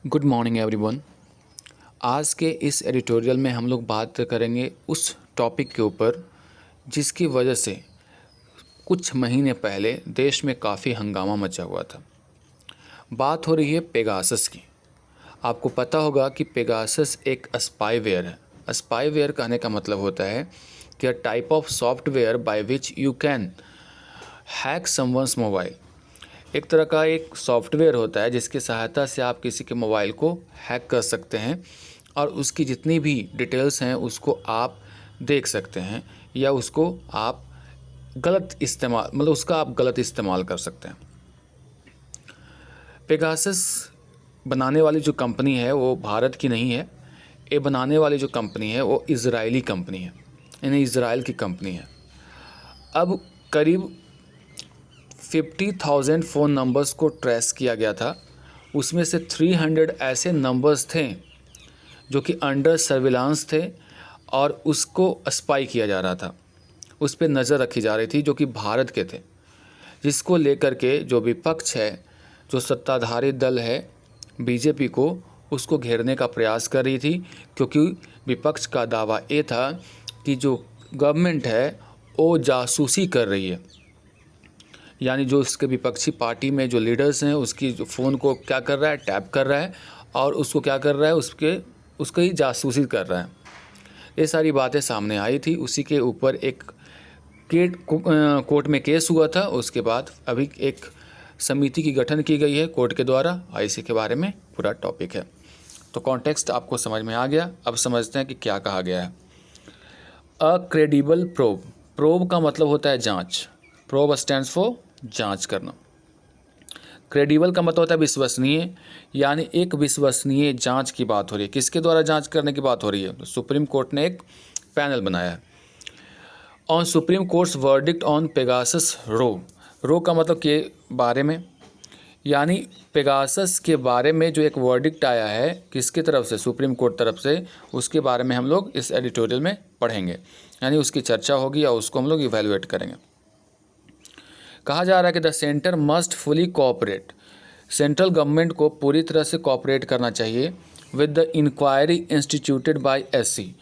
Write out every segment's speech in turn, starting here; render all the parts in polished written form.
Good morning everyone. आज के इस एडिटोरियल में हम लोग बात करेंगे उस टॉपिक के ऊपर जिसकी वजह से कुछ महीने पहले देश में काफ़ी हंगामा मचा हुआ था। बात हो रही है पेगासस की। आपको पता होगा कि पेगासस एक स्पाईवेयर है। स्पाईवेयर कहने का मतलब होता है कि a type of software by which you can hack someone's mobile. एक तरह का एक सॉफ्टवेयर होता है जिसकी सहायता से आप किसी के मोबाइल को हैक कर सकते हैं और उसकी जितनी भी डिटेल्स हैं उसको आप देख सकते हैं या उसको आप गलत इस्तेमाल उसका आप गलत इस्तेमाल कर सकते हैं। पेगासस बनाने वाली जो कंपनी है वो भारत की नहीं है। ये बनाने वाली जो कंपनी है वो इज़राइली कंपनी है, यानी इज़राइल की कंपनी है। अब करीब 50,000 फ़ोन नंबर्स को ट्रेस किया गया था। उसमें से 300 ऐसे नंबर्स थे जो कि अंडर सर्विलांस थे और उसको स्पाई किया जा रहा था, उस पर नज़र रखी जा रही थी, जो कि भारत के थे। जिसको लेकर के जो विपक्ष है, जो सत्ताधारी दल है बीजेपी को, उसको घेरने का प्रयास कर रही थी, क्योंकि विपक्ष का दावा ये था कि जो गवर्नमेंट है वो जासूसी कर रही है। यानी जो इसके विपक्षी पार्टी में जो लीडर्स हैं उसकी जो फ़ोन को क्या कर रहा है, टैप कर रहा है और उसको क्या कर रहा है, उसकी जासूसी कर रहा है। ये सारी बातें सामने आई थी। उसी के ऊपर एक कोर्ट में केस हुआ था। उसके बाद अभी एक समिति की गठन की गई है कोर्ट के द्वारा, और इसी के बारे में पूरा टॉपिक है। तो कॉन्टेक्स्ट आपको समझ में आ गया। अब समझते हैं कि क्या कहा गया है। A credible probe. प्रोब का मतलब होता है जांच। प्रोब स्टैंड्स फॉर जांच करना। क्रेडिबल का मतलब होता है विश्वसनीय, यानी एक विश्वसनीय जांच की बात हो रही है। किसके द्वारा जांच करने की बात हो रही है? तो सुप्रीम कोर्ट ने एक पैनल बनाया है। On supreme court's verdict on Pegasus row का मतलब के बारे में, यानी पेगासस के बारे में जो एक वर्डिक्ट आया है किसकी तरफ से? सुप्रीम कोर्ट तरफ से। उसके बारे में हम लोग इस एडिटोरियल में पढ़ेंगे, यानी उसकी चर्चा होगी और उसको हम लोग इवैल्यूएट करेंगे। कहा जा रहा है कि the centre must fully cooperate. Central government को पूरी तरह से कोऑपरेट करना चाहिए with the inquiry instituted by SC.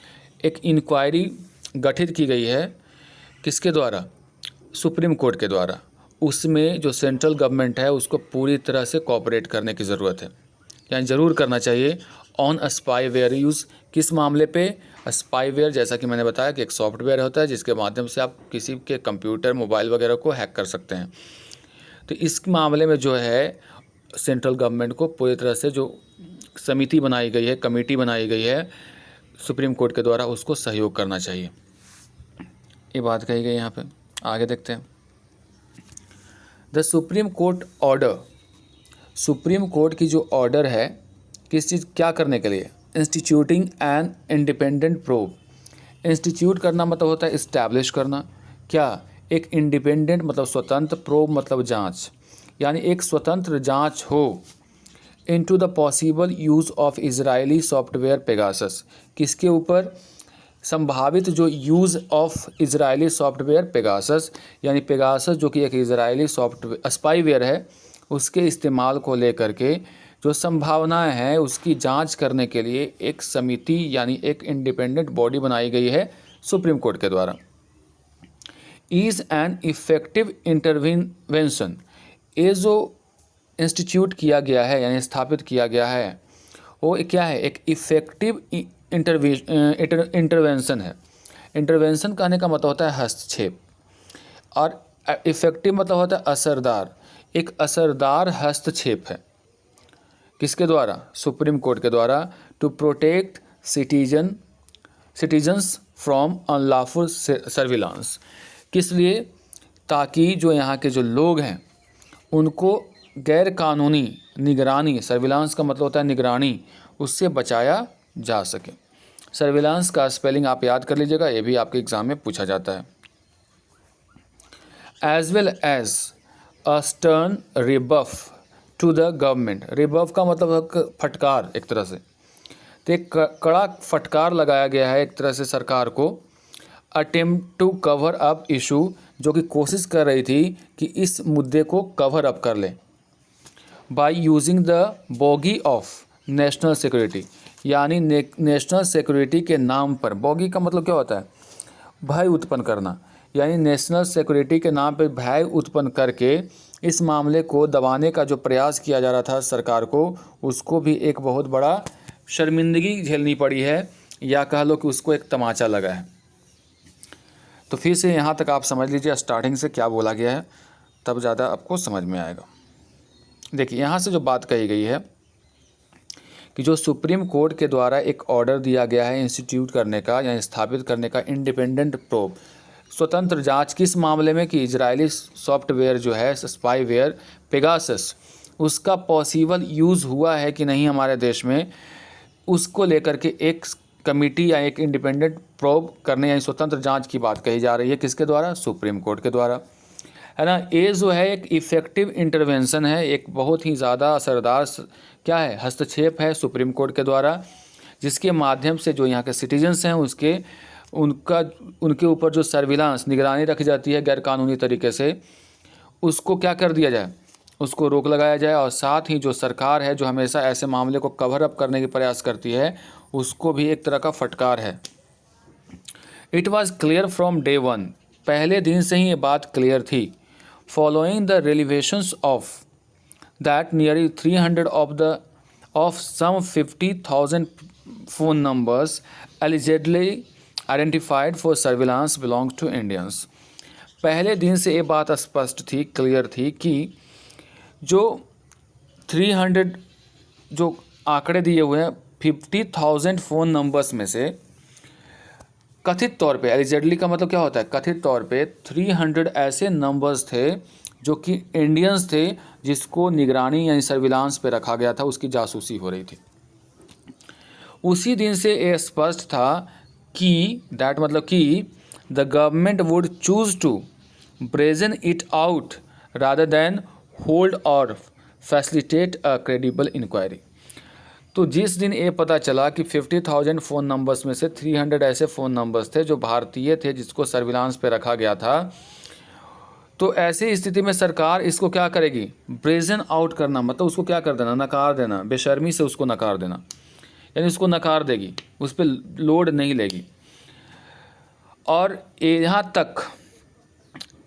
एक इंक्वायरी गठित की गई है किसके द्वारा? सुप्रीम कोर्ट के द्वारा। उसमें जो सेंट्रल गवर्नमेंट है उसको पूरी तरह से कोऑपरेट करने की ज़रूरत है, यानी ज़रूर करना चाहिए। ऑन स्पाईवेयर यूज़, किस मामले पे? स्पाईवेयर, जैसा कि मैंने बताया कि एक सॉफ्टवेयर होता है जिसके माध्यम से आप किसी के कंप्यूटर, मोबाइल वगैरह को हैक कर सकते हैं। तो इस मामले में जो है सेंट्रल गवर्नमेंट को पूरी तरह से जो समिति बनाई गई है, कमेटी बनाई गई है सुप्रीम कोर्ट के द्वारा, उसको सहयोग करना चाहिए। ये बात कही गई यहाँ पे। आगे देखते हैं। The supreme court order. Supreme court की जो ऑर्डर है किस चीज़, क्या करने के लिए? Instituting an independent probe. Institute करना मतलब होता है इस्टेब्लिश करना। क्या? एक इंडिपेंडेंट मतलब स्वतंत्र, प्रोब मतलब जांच, यानी एक स्वतंत्र जांच हो into the possible use of Israeli software Pegasus. किसके ऊपर? संभावित जो use of Israeli software Pegasus, यानी पेगासस जो कि एक इजरायली सॉफ्टवेयर स्पाईवेयर है, उसके इस्तेमाल को लेकर के जो संभावनाएं हैं उसकी जांच करने के लिए एक समिति यानी एक इंडिपेंडेंट बॉडी बनाई गई है सुप्रीम कोर्ट के द्वारा। Is an effective intervention. ये जो इंस्टीट्यूट किया गया है यानी स्थापित किया गया है वो क्या है? एक इफेक्टिव इंटरवेंशन है। इंटरवेंशन कहने का मतलब होता है हस्तक्षेप, और इफेक्टिव मतलब होता है असरदार। एक असरदार हस्तक्षेप है किसके द्वारा? सुप्रीम कोर्ट के द्वारा। To protect citizens from unlawful surveillance. किस लिए? ताकि जो यहाँ के जो लोग हैं उनको गैर कानूनी निगरानी, सर्विलांस का मतलब होता है निगरानी, उससे बचाया जा सके। सर्विलांस का स्पेलिंग आप याद कर लीजिएगा, ये भी आपके एग्ज़ाम में पूछा जाता है। As well as a stern rebuff to the government. Rebuff का मतलब फटकार एक तरह से, तो एक कड़ा फटकार लगाया गया है एक तरह से सरकार को। Attempt to cover up issue, जो कि कोशिश कर रही थी कि इस मुद्दे को कवर अप कर ले। By using the bogie of national security, यानी नेशनल सिक्योरिटी के नाम पर, बॉगी का मतलब क्या होता है, भय उत्पन्न करना, यानी नेशनल सिक्योरिटी के नाम पर भय उत्पन्न करके इस मामले को दबाने का जो प्रयास किया जा रहा था सरकार को, उसको भी एक बहुत बड़ा शर्मिंदगी झेलनी पड़ी है, या कह लो कि उसको एक तमाचा लगा है। तो फिर से यहाँ तक आप समझ लीजिए स्टार्टिंग से क्या बोला गया है, तब ज़्यादा आपको समझ में आएगा। देखिए यहाँ से जो बात कही गई है कि जो सुप्रीम कोर्ट के द्वारा एक ऑर्डर दिया गया है इंस्टीट्यूट करने का या स्थापित करने का इंडिपेंडेंट प्रोब, स्वतंत्र जांच, किस मामले में कि इजरायली सॉफ्टवेयर जो है स्पाईवेयर पेगासस, उसका पॉसिबल यूज़ हुआ है कि नहीं हमारे देश में, उसको लेकर के एक कमेटी या एक इंडिपेंडेंट प्रोब करने यानी स्वतंत्र जांच की बात कही जा रही है। किसके द्वारा? सुप्रीम कोर्ट के द्वारा, है ना। ये जो है एक इफ़ेक्टिव इंटरवेंशन है, एक बहुत ही ज़्यादा असरदार क्या है, हस्तक्षेप है सुप्रीम कोर्ट के द्वारा, जिसके माध्यम से जो यहाँ के सिटीजन्स हैं उनके ऊपर जो सर्विलांस, निगरानी रखी जाती है गैरकानूनी तरीके से, उसको क्या कर दिया जाए, उसको रोक लगाया जाए। और साथ ही जो सरकार है जो हमेशा ऐसे मामले को कवर अप करने के प्रयास करती है, उसको भी एक तरह का फटकार है। It was clear from day one, पहले दिन से ही ये बात क्लियर थी। Following the revelations of that nearly 300 of some 50,000 phone numbers allegedly identified for surveillance belongs to Indians। पहले दिन से ये बात स्पष्ट थी, क्लियर थी कि जो 300 जो आंकड़े दिए हुए हैं 50,000 फ़ोन नंबर्स में से कथित तौर पे, एलिजेडली का मतलब क्या होता है, कथित तौर पे 300 ऐसे नंबर्स थे जो कि इंडियंस थे, जिसको निगरानी यानी सर्विलांस पे रखा गया था, उसकी जासूसी हो रही थी। उसी दिन से ये स्पष्ट था कि दैट मतलब कि the government would choose to brazen it out rather than hold और फैसिलिटेट अ क्रेडिबल इंक्वायरी। तो जिस दिन ये पता चला कि 50,000 फ़ोन नंबर्स में से 300 ऐसे फ़ोन नंबर्स थे जो भारतीय थे, जिसको सर्विलांस पे रखा गया था, तो ऐसी स्थिति में सरकार इसको क्या करेगी, ब्रेजन आउट करना, मतलब उसको क्या कर देना, नकार देना, बेशर्मी से उसको नकार देना, यानी उसको नकार देगी, उस पर लोड नहीं लेगी। और यहाँ तक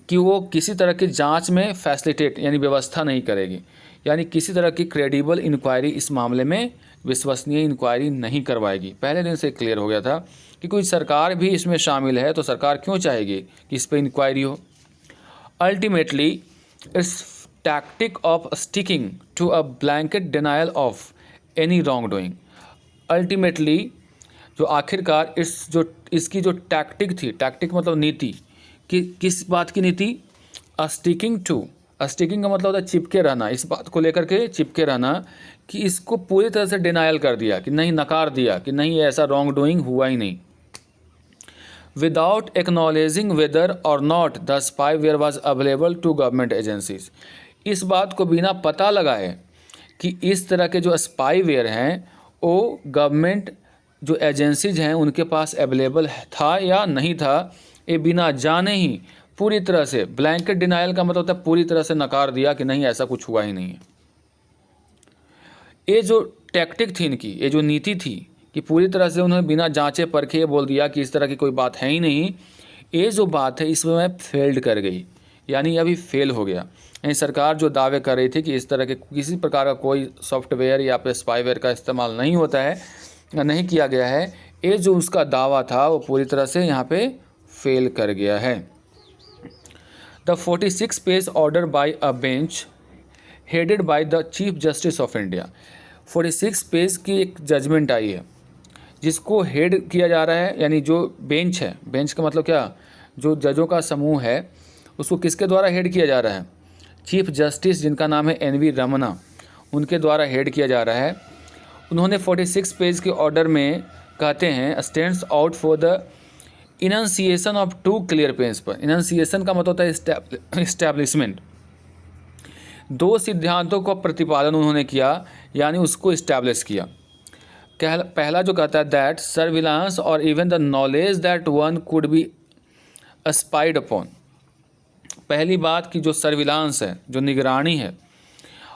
कि वो किसी तरह की जांच में फैसिलिटेट यानी व्यवस्था नहीं करेगी, यानी किसी तरह की क्रेडिबल इंक्वायरी, इस मामले में विश्वसनीय इंक्वायरी नहीं करवाएगी। पहले दिन से क्लियर हो गया था कि कोई सरकार भी इसमें शामिल है, तो सरकार क्यों चाहेगी कि इस पर इंक्वायरी हो। Ultimately its tactic of sticking to a blanket denial of any wrong doing, ultimately जो आखिरकार इसकी जो टैक्टिक थी, टैक्टिक मतलब नीति, कि किस बात की नीति, स्टिकिंग का मतलब होता है चिपके रहना, इस बात को लेकर के चिपके रहना, कि इसको पूरी तरह से डिनायल कर दिया, कि नहीं, नकार दिया कि नहीं, ऐसा रॉन्ग डूइंग हुआ ही नहीं। विदाउट एक्नॉलेजिंग वेदर और not the spyware was available to government agencies, इस बात को बिना पता लगाए कि इस तरह के जो स्पाईवेयर हैं वो गवर्नमेंट जो एजेंसीज हैं उनके पास अवेलेबल था या नहीं था, ये बिना जाने ही पूरी तरह से, ब्लैंकेट डिनायल का मतलब होता है पूरी तरह से नकार दिया कि नहीं, ऐसा कुछ हुआ ही नहीं है। ये जो टैक्टिक थी इनकी, ये जो नीति थी कि पूरी तरह से उन्होंने बिना जांचे परखे ये बोल दिया कि इस तरह की कोई बात है ही नहीं, ये जो बात है इसमें फेल्ड कर गई, यानी अभी फेल हो गया। यानी सरकार जो दावे कर रही थी कि इस तरह के किसी प्रकार का कोई सॉफ्टवेयर या फिर स्पाईवेयर का इस्तेमाल नहीं होता है, नहीं किया गया है, ये जो उसका दावा था वो पूरी तरह से यहाँ पे फेल कर गया है। The 46 page order by a bench headed by the chief justice of India, 46 page की एक जजमेंट आई है जिसको हेड किया जा रहा है, यानी जो बेंच है, बेंच का मतलब क्या, जो जजों का समूह है, उसको किसके द्वारा हेड किया जा रहा है, चीफ जस्टिस जिनका नाम है NV रमना, उनके द्वारा हेड किया जा रहा है। उन्होंने 46 पेज के ऑर्डर में कहते हैं stands out for the enunciation of 2 clear principle. Enunciation का मतलब होता है इस्टेब्लिशमेंट, 2 सिद्धांतों का प्रतिपादन उन्होंने किया, यानी उसको इस्टेब्लिश किया। पहला जो कहता है दैट सर्विलांस और even the knowledge that one could be spied upon, पहली बात कि जो सर्विलांस है, जो निगरानी है,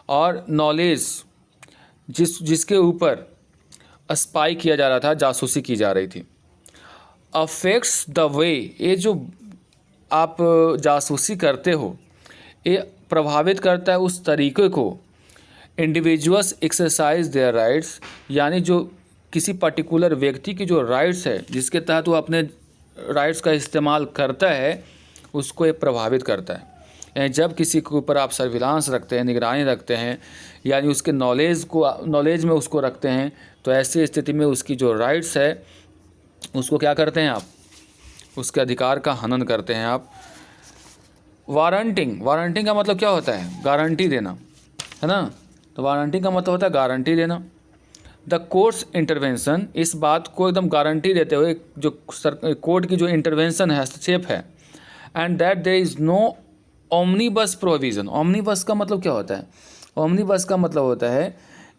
और नॉलेज जिसके ऊपर स्पाई किया जा रहा था, जासूसी की जा रही थी। अफेक्ट्स द वे, ये जो आप जासूसी करते हो ये प्रभावित करता है उस तरीके को इंडिविजुअल्स एक्सरसाइज देयर राइट्स, यानी जो किसी पर्टिकुलर व्यक्ति की जो राइट्स है जिसके तहत वो अपने राइट्स का इस्तेमाल करता है उसको ये प्रभावित करता है। यानी जब किसी के ऊपर आप सर्विलांस रखते हैं, निगरानी रखते हैं, यानी उसके नॉलेज में उसको रखते हैं, तो ऐसी स्थिति में उसकी जो राइट्स है उसको क्या करते हैं आप, उसके अधिकार का हनन करते हैं आप। वारंटिंग का मतलब क्या होता है, गारंटी देना, है ना। तो वारंटिंग का मतलब होता है गारंटी देना। द कोर्ट्स इंटरवेंशन, इस बात को एकदम गारंटी देते हुए जो कोर्ट की जो इंटरवेंशन है, हस्तक्षेप है। And that there is no omnibus provision. Omnibus का मतलब क्या होता है, ओमनीबस का मतलब होता है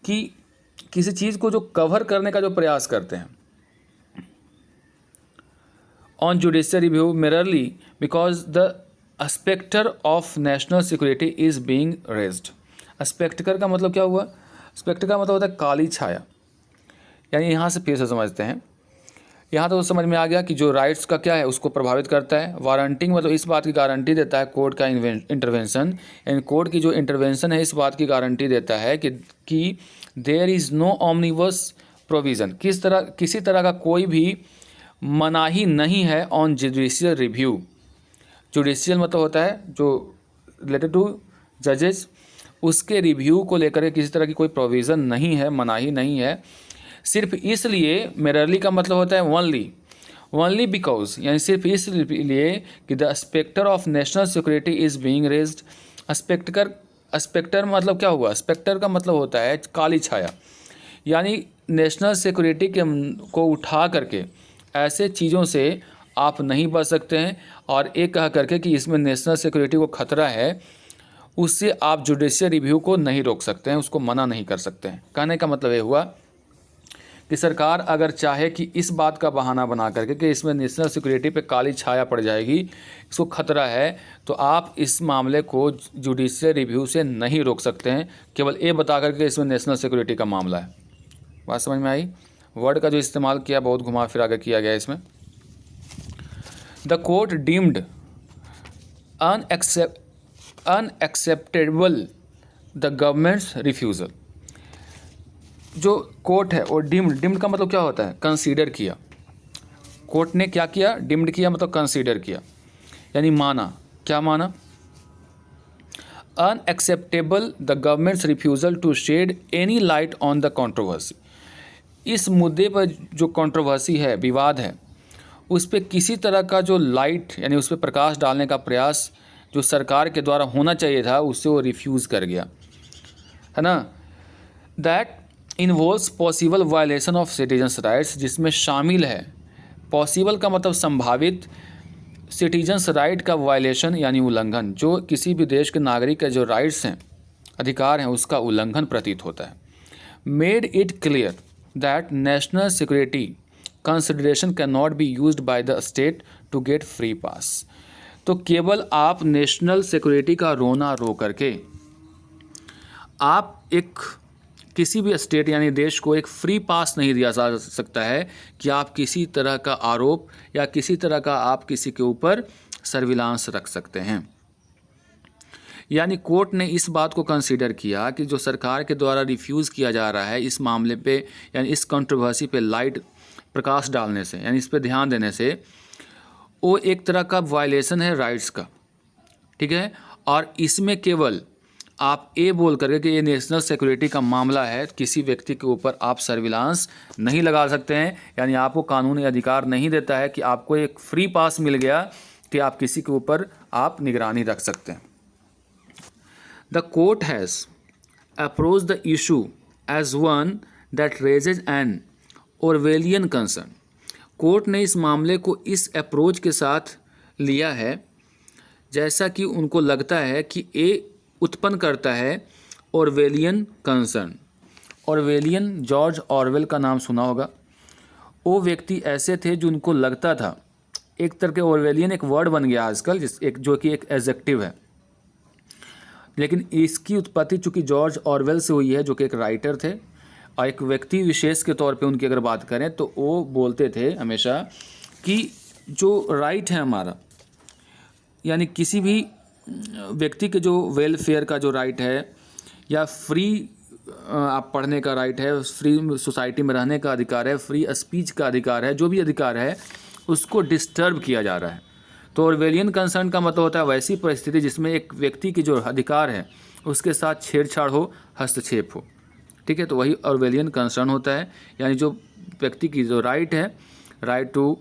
कि किसी चीज़ को जो कवर करने का जो प्रयास करते हैं। On judicial review merely because the spectre of national security is being raised. Spectre का मतलब क्या हुआ, स्पेक्टर का मतलब होता है काली छाया। यानी यहाँ से फिर से समझते हैं, यहाँ तो समझ में आ गया कि जो राइट्स का क्या है उसको प्रभावित करता है। वारंटिंग मतलब इस बात की गारंटी देता है कोर्ट का इंटरवेंशन, यानी कोर्ट की जो इंटरवेंशन है इस बात की गारंटी देता है कि देयर इज़ नो ऑमनिबस प्रोविज़न, किसी तरह का कोई भी मनाही नहीं है ऑन जुडिशियल रिव्यू। जुडिशियल मतलब होता है जो रिलेटेड टू जजेस, उसके रिव्यू को लेकर के किसी तरह की कोई प्रोविज़न नहीं है, मनाही नहीं है। सिर्फ इसलिए, मेररली का मतलब होता है ओनली बिकॉज, यानी सिर्फ इसलिए कि the spectre of national security is being raised. Spectre मतलब क्या हुआ, स्पेक्टर का मतलब होता है काली छाया, यानी नेशनल सिक्योरिटी को उठा करके ऐसे चीज़ों से आप नहीं बच सकते हैं, और एक कह करके कि इसमें नेशनल सिक्योरिटी को खतरा है, उससे आप जुडिशियल रिव्यू को नहीं रोक सकते हैं, उसको मना नहीं कर सकते हैं। कहने का मतलब ये हुआ कि सरकार अगर चाहे कि इस बात का बहाना बना करके कि इसमें नेशनल सिक्योरिटी पे काली छाया पड़ जाएगी, इसको खतरा है, तो आप इस मामले को जुडिशियल रिव्यू से नहीं रोक सकते हैं, केवल ये बता करके इसमें नेशनल सिक्योरिटी का मामला है। बात समझ में आई। वर्ड का जो इस्तेमाल किया बहुत घुमा फिरा कर किया गया इसमें। The court deemed unacceptable the government's refusal. जो कोर्ट है वो डीम्ड का मतलब क्या होता है, कंसीडर किया। कोर्ट ने क्या किया, डीम्ड किया मतलब कंसीडर किया, यानी माना। क्या माना, unacceptable the government's refusal to shed any light on the controversy. इस मुद्दे पर जो कंट्रोवर्सी है, विवाद है, उस पर किसी तरह का जो लाइट यानी उस पर प्रकाश डालने का प्रयास जो सरकार के द्वारा होना चाहिए था, उससे वो रिफ्यूज़ कर गया, है ना। That involves possible violation of citizens rights, जिसमें शामिल है, पॉसिबल का मतलब संभावित, सिटीजन्स राइट का वायलेशन यानी उल्लंघन, जो किसी भी देश के नागरिक के जो राइट्स हैं, अधिकार हैं, उसका उल्लंघन प्रतीत होता है। Made it clear that national security consideration can not be used by the state to get free pass. तो केवल आप नेशनल सिक्योरिटी का रोना रो करके आप एक किसी भी स्टेट यानी देश को एक फ्री पास नहीं दिया जा सकता है कि आप किसी तरह का आरोप या किसी तरह का आप किसी के ऊपर सर्विलांस रख सकते हैं। यानी कोर्ट ने इस बात को कंसीडर किया कि जो सरकार के द्वारा रिफ्यूज़ किया जा रहा है इस मामले पे, यानी इस कंट्रोवर्सी पे लाइट प्रकाश डालने से, यानी इस पे ध्यान देने से, वो एक तरह का वायलेशन है राइट्स का, ठीक है। और इसमें केवल आप ये बोल करके कि ये नेशनल सिक्योरिटी का मामला है, किसी व्यक्ति के ऊपर आप सर्विलांस नहीं लगा सकते हैं, यानी आपको कानूनी अधिकार नहीं देता है कि आपको एक फ्री पास मिल गया कि आप किसी के ऊपर आप निगरानी रख सकते हैं। The court has approach the issue as one that raises an Orwellian concern. Court ने इस मामले को इस अप्रोच के साथ लिया है जैसा कि उनको लगता है कि ये उत्पन्न करता है Orwellian concern. Orwellian, George Orwell का नाम सुना होगा। वो व्यक्ति ऐसे थे जो उनको लगता था, एक तरह के ऑरवेलियन एक वर्ड बन गया आजकल, जो कि एक एडजेक्टिव है, लेकिन इसकी उत्पत्ति चूँकि जॉर्ज ऑरवेल से हुई है जो कि एक राइटर थे। और एक व्यक्ति विशेष के तौर पे उनकी अगर बात करें तो वो बोलते थे हमेशा कि जो राइट है हमारा, यानी किसी भी व्यक्ति के जो वेलफेयर का जो राइट है, या फ्री आप पढ़ने का राइट है, फ्री सोसाइटी में रहने का अधिकार है, फ्री स्पीच का अधिकार है, जो भी अधिकार है उसको डिस्टर्ब किया जा रहा है। तो ऑरवेलियन कंसर्न का मतलब होता है वैसी परिस्थिति जिसमें एक व्यक्ति की जो अधिकार है उसके साथ छेड़छाड़ हो, हस्तक्षेप हो। ठीक है, तो वही ऑरवेलियन कंसर्न होता है। यानी जो व्यक्ति की जो राइट है, राइट टू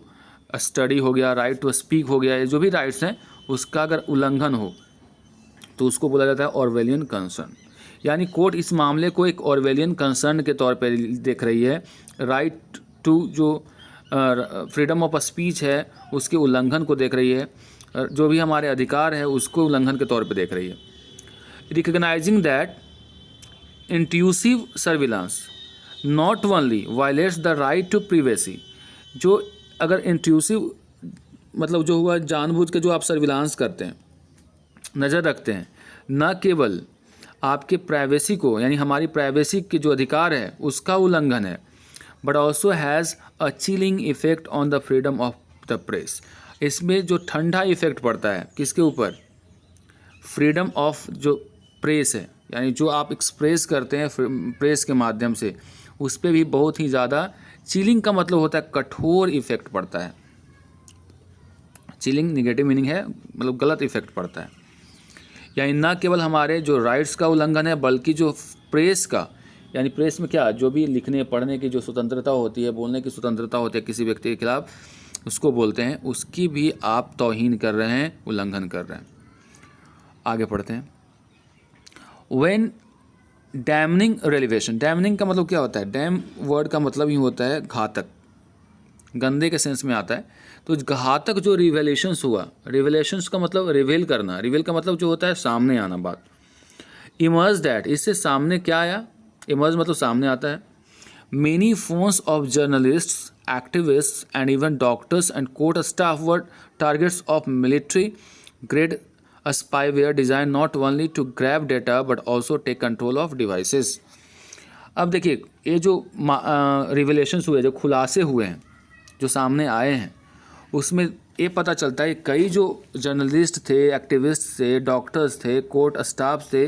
स्टडी हो गया, राइट टू स्पीक हो गया, ये जो भी राइट्स हैं उसका अगर उल्लंघन हो तो उसको बोला जाता है ऑरवेलियन कंसर्न। यानी कोर्ट इस मामले को एक ऑरवेलियन कंसर्न के तौर पर देख रही है। राइट टू जो फ्रीडम ऑफ स्पीच है उसके उल्लंघन को देख रही है, जो भी हमारे अधिकार है उसको उल्लंघन के तौर पे देख रही है। Recognising that intrusive surveillance not only violates the right to privacy, जो अगर इंट्रूसिव मतलब जो हुआ जानबूझ के जो आप सर्विलांस करते हैं, नज़र रखते हैं, न केवल आपके प्राइवेसी को यानी हमारी प्राइवेसी के जो अधिकार है उसका उल्लंघन है, but also has a chilling effect on the freedom of the press. इसमें जो ठंडा इफेक्ट पड़ता है किसके ऊपर? फ्रीडम ऑफ जो प्रेस है, यानी जो आप एक्सप्रेस करते हैं प्रेस के माध्यम से, उस पर भी बहुत ही ज़्यादा चिलिंग का मतलब होता है कठोर इफेक्ट पड़ता है। चिलिंग निगेटिव मीनिंग है, मतलब गलत इफेक्ट पड़ता है। यानी न केवल हमारे जो राइट्स का उल्लंघन है बल्कि जो प्रेस का, यानी प्रेस में क्या जो भी लिखने पढ़ने की जो स्वतंत्रता होती है, बोलने की स्वतंत्रता होती है किसी व्यक्ति के खिलाफ, उसको बोलते हैं, उसकी भी आप तौहीन कर रहे हैं, उल्लंघन कर रहे हैं। आगे पढ़ते हैं। व्हेन डैमनिंग रेलिवेशन, डैमनिंग का मतलब क्या होता है? डैम वर्ड का मतलब ही होता है घातक, गंदे के सेंस में आता है। तो घातक जो रिवेलेशंस हुआ, रिवेलेशंस का मतलब रिवेल करना, रिवेल का मतलब जो होता है सामने आना बात। इमर्ज दैट, इससे सामने क्या आया? इमर्ज मतलब सामने आता है। Many phones of journalists, activists and even doctors and court staff were targets of military grade spyware design not only to grab data but also take control of devices. अब देखिए ये जो रिवेलेशंस हुए, जो खुलासे हुए हैं, जो सामने आए हैं, उसमें ये पता चलता है कई जो जर्नलिस्ट थे, एक्टिविस्ट थे, डॉक्टर्स थे, कोर्ट स्टाफ थे,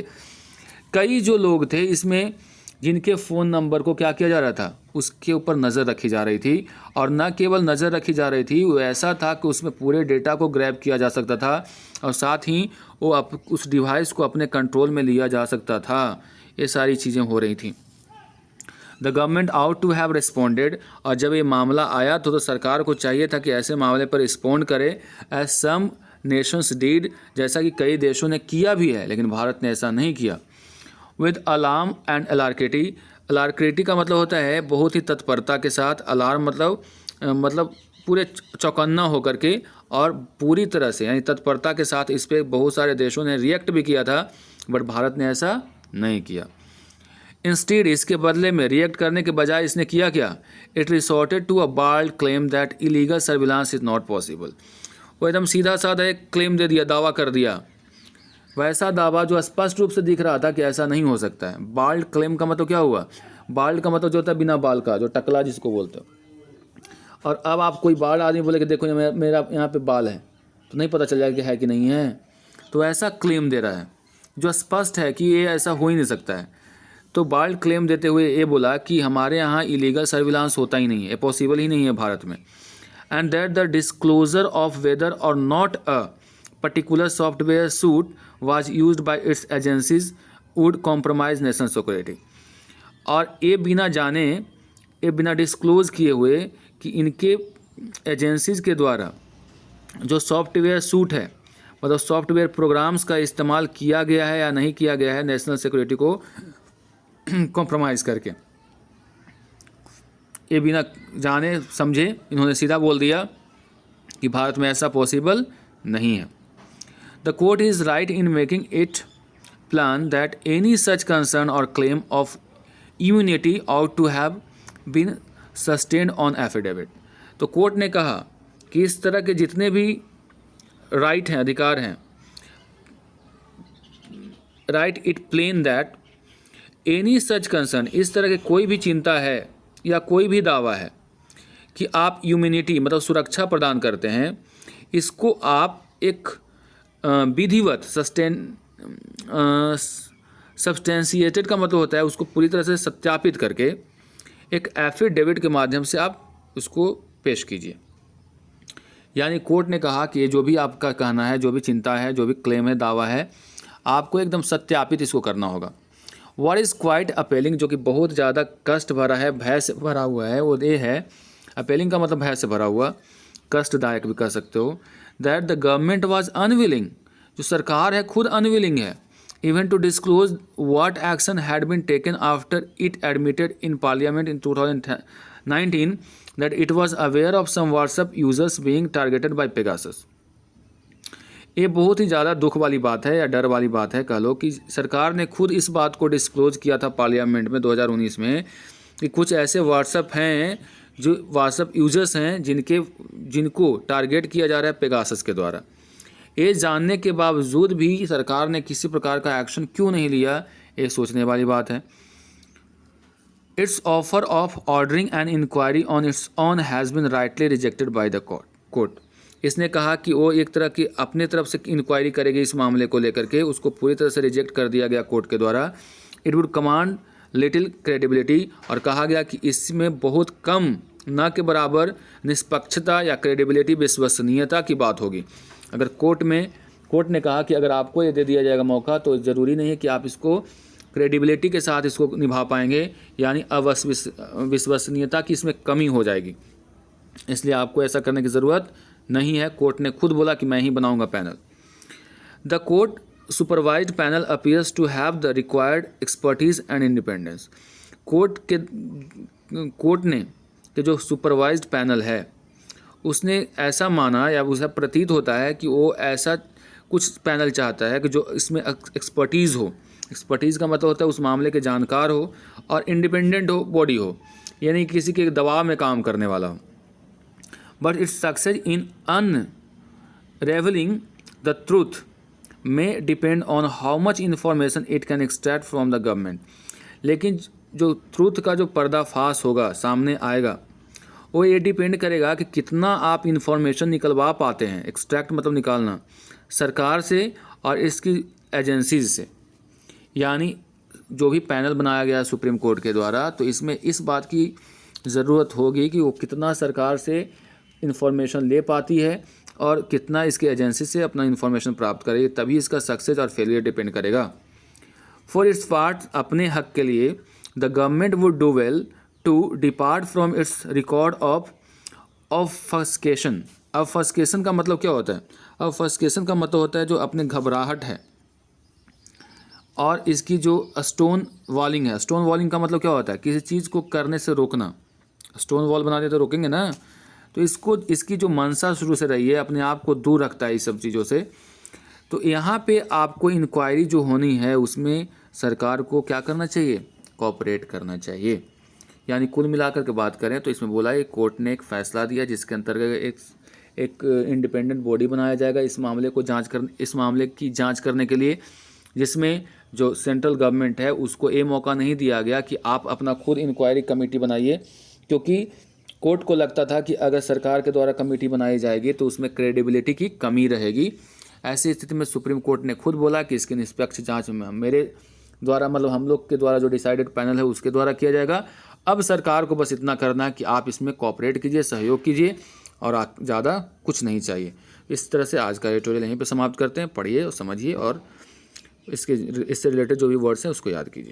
कई जो लोग थे इसमें जिनके फ़ोन नंबर को क्या किया जा रहा था, उसके ऊपर नज़र रखी जा रही थी। और न केवल नज़र रखी जा रही थी, वो ऐसा था कि उसमें पूरे डेटा को ग्रैब किया जा सकता था और साथ ही वो उस डिवाइस को अपने कंट्रोल में लिया जा सकता था। ये सारी चीज़ें हो रही थी। The government ought to have responded, और जब ये मामला आया तो सरकार को चाहिए था कि ऐसे मामले पर रिस्पॉन्ड करे, एज सम नेशंस डीड, जैसा कि कई देशों ने किया भी है, लेकिन भारत ने ऐसा नहीं किया। विद अलार्म एंड अलार्क्रिटी, अलार्क्रिटी का मतलब होता है बहुत ही तत्परता के साथ, अलार्म मतलब पूरे चौकन्ना होकर के और पूरी तरह से यानी तत्परता के साथ इस पर बहुत सारे देशों ने रिएक्ट भी किया था, बट भारत ने ऐसा नहीं किया। इंस्टीड, इसके बदले में रिएक्ट करने के बजाय इसने किया क्या? It resorted to a bald claim that illegal surveillance is not possible. वो एकदम सीधा साधा एक क्लेम दे दिया, दावा कर दिया, वैसा दावा जो स्पष्ट रूप से दिख रहा था कि ऐसा नहीं हो सकता है। बाल्ड क्लेम का मतलब क्या हुआ? बाल्ड का मतलब जो होता है बिना बाल का, जो टकला जिसको बोलते हैं। और अब आप कोई बाल आदमी बोले कि देखो मेरा यहाँ पे बाल है, तो नहीं पता चल जाएगा कि है कि नहीं है। तो ऐसा क्लेम दे रहा है जो स्पष्ट है कि ये ऐसा हो ही नहीं सकता है। तो बाल्ड क्लेम देते हुए ये बोला कि हमारे यहाँ इलीगल सर्विलांस होता ही नहीं है, पॉसिबल ही नहीं है भारत में। And that the disclosure of whether और not a particular software suite was used by its agencies would compromise national security. और ये बिना जाने, ये बिना डिस्क्लोज किए हुए कि इनके एजेंसीज के द्वारा जो सॉफ्टवेयर सूट है, मतलब सॉफ्टवेयर प्रोग्राम्स का इस्तेमाल किया गया है या नहीं किया गया है नेशनल सिक्योरिटी को कॉम्प्रोमाइज़ करके, ये बिना जाने समझे इन्होंने सीधा बोल दिया कि भारत में ऐसा पॉसिबल नहीं है। The court is right in making it plain that any such concern or claim of immunity ought to have been sustained on affidavit. तो कोर्ट ने कहा कि इस तरह के जितने भी राइट हैं, अधिकार हैं, right it plain that any such concern, इस तरह के कोई भी चिंता है या कोई भी दावा है कि आप इम्यूनिटी मतलब सुरक्षा प्रदान करते हैं, इसको आप एक विधिवत सब्सटेंशिएटेड का मतलब होता है उसको पूरी तरह से सत्यापित करके एक एफिडेविट के माध्यम से आप उसको पेश कीजिए। यानी कोर्ट ने कहा कि ये जो भी आपका कहना है, जो भी चिंता है, जो भी क्लेम है, दावा है, आपको एकदम सत्यापित इसको करना होगा। व्हाट इज़ क्वाइट अपेलिंग, जो कि बहुत ज़्यादा कष्ट भरा है, भय से भरा हुआ है, वो ये है, अपेलिंग का मतलब भय से भरा हुआ, कष्टदायक भी कह सकते हो, that the government was unwilling, जो सरकार है खुद अनविलिंग है, even to disclose what action had been taken after it admitted in parliament in 2019 that it was aware of some WhatsApp users being targeted by Pegasus. ये बहुत ही ज़्यादा दुख वाली बात है या डर वाली बात है कह लो कि सरकार ने खुद इस बात को डिस्क्लोज किया था पार्लियामेंट में 2019 में कि कुछ ऐसे व्हाट्सएप हैं जो व्हाट्सएप यूजर्स हैं जिनको टारगेट किया जा रहा है पेगासस के द्वारा। ये जानने के बावजूद भी सरकार ने किसी प्रकार का एक्शन क्यों नहीं लिया, ये सोचने वाली बात है। Its offer of ordering an inquiry on its own has been rightly rejected by the court. इसने कहा कि वो एक तरह की अपने तरफ से इंक्वायरी करेगी इस मामले को लेकर के, उसको पूरी तरह से रिजेक्ट कर दिया गया कोर्ट के द्वारा। It would command little credibility, और कहा गया कि इसमें बहुत कम, न के बराबर निष्पक्षता या क्रेडिबिलिटी, विश्वसनीयता की बात होगी। अगर कोर्ट ने कहा कि अगर आपको ये दे दिया जाएगा मौका तो ज़रूरी नहीं है कि आप इसको क्रेडिबिलिटी के साथ इसको निभा पाएंगे, यानी विश्वसनीयता की इसमें कमी हो जाएगी, इसलिए आपको ऐसा करने की ज़रूरत नहीं है। कोर्ट ने खुद बोला कि मैं ही बनाऊंगा panel. The court supervised panel appears to have the required expertise and independence. Court ने कि जो सुपरवाइज्ड पैनल है उसने ऐसा माना या उसे प्रतीत होता है कि वो ऐसा कुछ पैनल चाहता है कि जो इसमें एक्सपर्टीज़ हो। एक्सपर्टीज़ का मतलब होता है उस मामले के जानकार हो और इंडिपेंडेंट हो, बॉडी हो, यानी किसी के दबाव में काम करने वाला हो। But its success in unravelling the truth में depend on how much information it can extract from the government. लेकिन जो ट्रूथ का जो पर्दाफाश होगा, सामने आएगा, वो ये डिपेंड करेगा कि कितना आप इन्फॉर्मेशन निकलवा पाते हैं। एक्सट्रैक्ट मतलब निकालना, सरकार से और इसकी एजेंसीज से। यानी जो भी पैनल बनाया गया सुप्रीम कोर्ट के द्वारा, तो इसमें इस बात की ज़रूरत होगी कि वो कितना सरकार से इन्फॉर्मेशन ले पाती है और कितना इसके एजेंसी से अपना इन्फॉर्मेशन प्राप्त करेगी, तभी इसका सक्सेस और फेलियर डिपेंड करेगा। फॉर इट्स पार्ट, अपने हक के लिए, the government would do well to depart from its record of obfuscation. Obfuscation का मतलब क्या होता है? ऑफस्केशन का मतलब होता है जो अपने घबराहट है और इसकी जो स्टोन वॉलिंग है। स्टोन वॉलिंग का मतलब क्या होता है? किसी चीज़ को करने से रोकना। स्टोन वॉल बना दे तो रोकेंगे ना, तो इसकी जो मंशा शुरू से रही है, अपने आप को दूर रखता है इस सब चीज़ों से। तो यहाँ पे आपको इंक्वायरी जो होनी है उसमें सरकार को क्या करना चाहिए? कोऑपरेट करना चाहिए। यानी कुल मिलाकर के बात करें तो इसमें बोला है कोर्ट ने एक फ़ैसला दिया जिसके अंतर्गत एक इंडिपेंडेंट बॉडी बनाया जाएगा इस मामले की जांच करने के लिए, जिसमें जो सेंट्रल गवर्नमेंट है उसको ये मौका नहीं दिया गया कि आप अपना खुद इंक्वायरी कमेटी बनाइए, क्योंकि कोर्ट को लगता था कि अगर सरकार के द्वारा कमेटी बनाई जाएगी तो उसमें क्रेडिबिलिटी की कमी रहेगी। ऐसी स्थिति में सुप्रीम कोर्ट ने खुद बोला कि इसकी निष्पक्ष जांच मेरे द्वारा, मतलब हम लोग के द्वारा जो डिसाइडेड पैनल है उसके द्वारा किया जाएगा। अब सरकार को बस इतना करना है कि आप इसमें कोऑपरेट कीजिए, सहयोग कीजिए, और ज़्यादा कुछ नहीं चाहिए। इस तरह से आज का एडिटोरियल यहीं पे समाप्त करते हैं। पढ़िए और समझिए और इससे रिलेटेड जो भी वर्ड्स हैं उसको याद कीजिए।